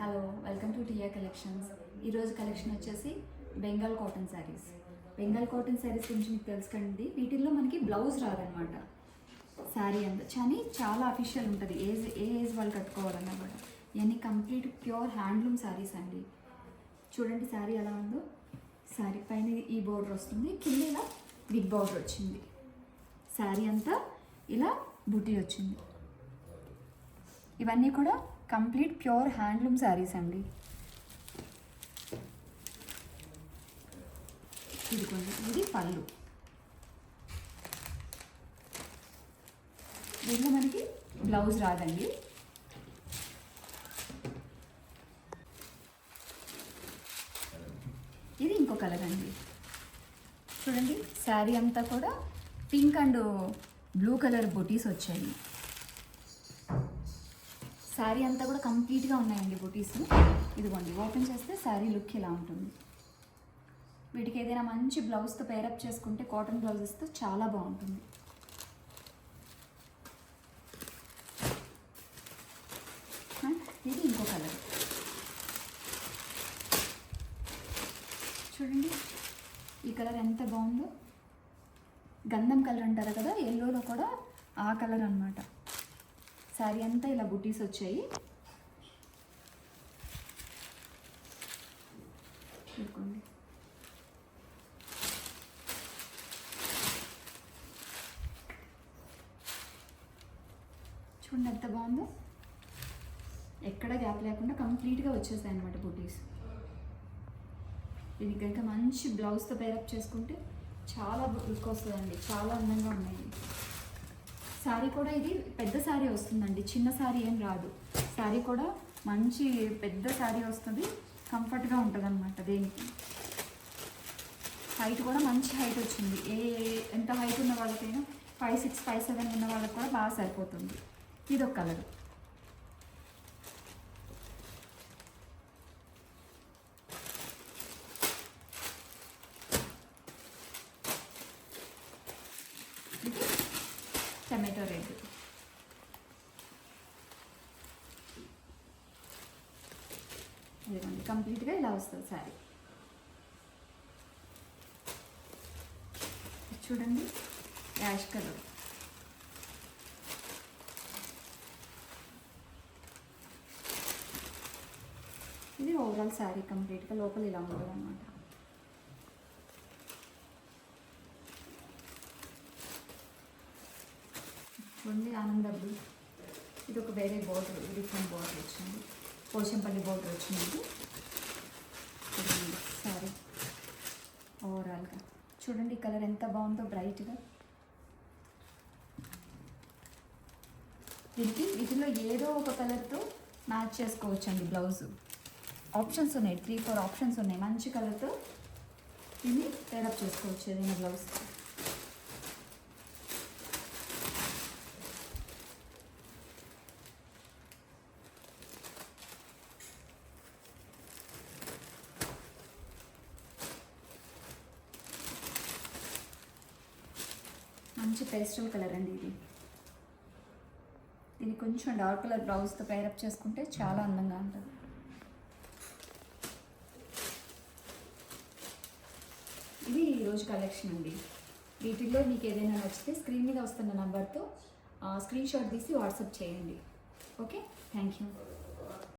Hello, welcome to Tia collections. ఈరోజు collection వచ్చేసి Bengal cotton saris. Bengal cotton saris గురించి మీకు తెలుసుకండి. వీటిల్లో మనకి బ్లౌజ్ రాదనమాట. శారీ అంతా చాలా అఫీషియల్ ఉంటుంది. ఏ ఏజ్ వాళ్ళు కట్టుకోవాలన్నా కూడా. ఇవన్నీ కంప్లీట్ ప్యూర్ హ్యాండ్లూమ్ శారీస్ అండి. చూడండి శారీ ఎలా ఉందో. శారీ పైన ఈ బోర్డర్ వస్తుంది, కింద ఇలా బిగ్ బోర్డర్ వచ్చింది. శారీ అంతా ఇలా బుటీ వచ్చింది. ఇవన్నీ కూడా కంప్లీట్ ప్యూర్ హ్యాండ్లూమ్ శారీస్ అండి. ఇది పళ్ళు. దీంట్లో మనకి బ్లౌజ్ రాదండి. ఇది ఇంకో కలర్ అండి. చూడండి శారీ అంతా కూడా pink and blue colour buttis వచ్చాయి. శారీ అంతా కూడా కంప్లీట్గా ఉన్నాయండి బొటీస్. ఇదిగోండి, ఓపెన్ చేస్తే శారీ లుక్ ఇలా ఉంటుంది. వీటికి ఏదైనా మంచి బ్లౌజ్తో పేరప్ చేసుకుంటే, కాటన్ బ్లౌజెస్తో చాలా బాగుంటుంది. ఇది ఇంకో కలర్. చూడండి ఈ కలర్ ఎంత బాగుందో. గంధం కలర్ అంటారు కదా, ఎల్లోలో కూడా ఆ కలర్ అన్నమాట. శారీ అంతా ఇలా బుటీస్ వచ్చాయి. చూడండి చూడండి ఎంత బాగుందో. ఎక్కడ గ్యాప్ లేకుండా కంప్లీట్గా వచ్చేసాయి అన్నమాట బుటీస్. దీనికి కనుక మంచి బ్లౌజ్తో పేరప్ చేసుకుంటే చాలా లుక్ వస్తుందండి. చాలా అందంగా ఉన్నాయి. శారీ కూడా ఇది పెద్ద శారీ వస్తుందండి, చిన్న శారీ ఏం రాదు. శారీ కూడా మంచి పెద్ద శారీ వస్తుంది, కంఫర్ట్గా ఉంటుంది అన్నమాట. దేనికి హైట్ కూడా మంచి హైట్ వచ్చింది. ఎంత హైట్ ఉన్న వాళ్ళకైనా 5'6", 5'7" ఉన్న వాళ్ళకి కూడా బాగా సరిపోతుంది. ఇది ఒక కలర్. ఇది టమాటో రెడ్. ఇదిగోండి కంప్లీట్గా ఇలా వస్తుంది శారీ. చూడండి యాష్ కలర్. ఇది ఓవరాల్ శారీ కంప్లీట్గా లోపల ఇలా ఉంటుంది అన్నమాట. చూడండి ఆనంద బ్లూ. ఇది ఒక వేరే బోర్డర్, డిఫరెంట్ బోర్డర్ వచ్చింది. పోచంపల్లి బోర్డర్ వచ్చింది. సారీ ఓవరాల్గా చూడండి కలర్ ఎంత బాగుందో, బ్రైట్గా. వీటిలో ఏదో ఒక కలర్తో మ్యాచ్ చేసుకోవచ్చు అండి బ్లౌజ్. ఆప్షన్స్ ఉన్నాయి, 3-4 ఆప్షన్స్ ఉన్నాయి. మంచి కలర్తో దీన్ని పేరప్ చేసుకోవచ్చు ఏదైనా బ్లౌజ్. మంచి పేస్టల్ కలర్ అండి ఇది. దీన్ని కొంచెం డార్క్ కలర్ బ్లౌజ్తో పేరప్ చేసుకుంటే చాలా అందంగా ఉంటుంది. ఇది ఈరోజు కలెక్షన్ అండి. వీటిల్లో మీకు ఏదైనా నచ్చితే స్క్రీన్ మీద వస్తున్న నెంబర్తో స్క్రీన్ షాట్ తీసి వాట్సాప్ చేయండి. Okay, thank you.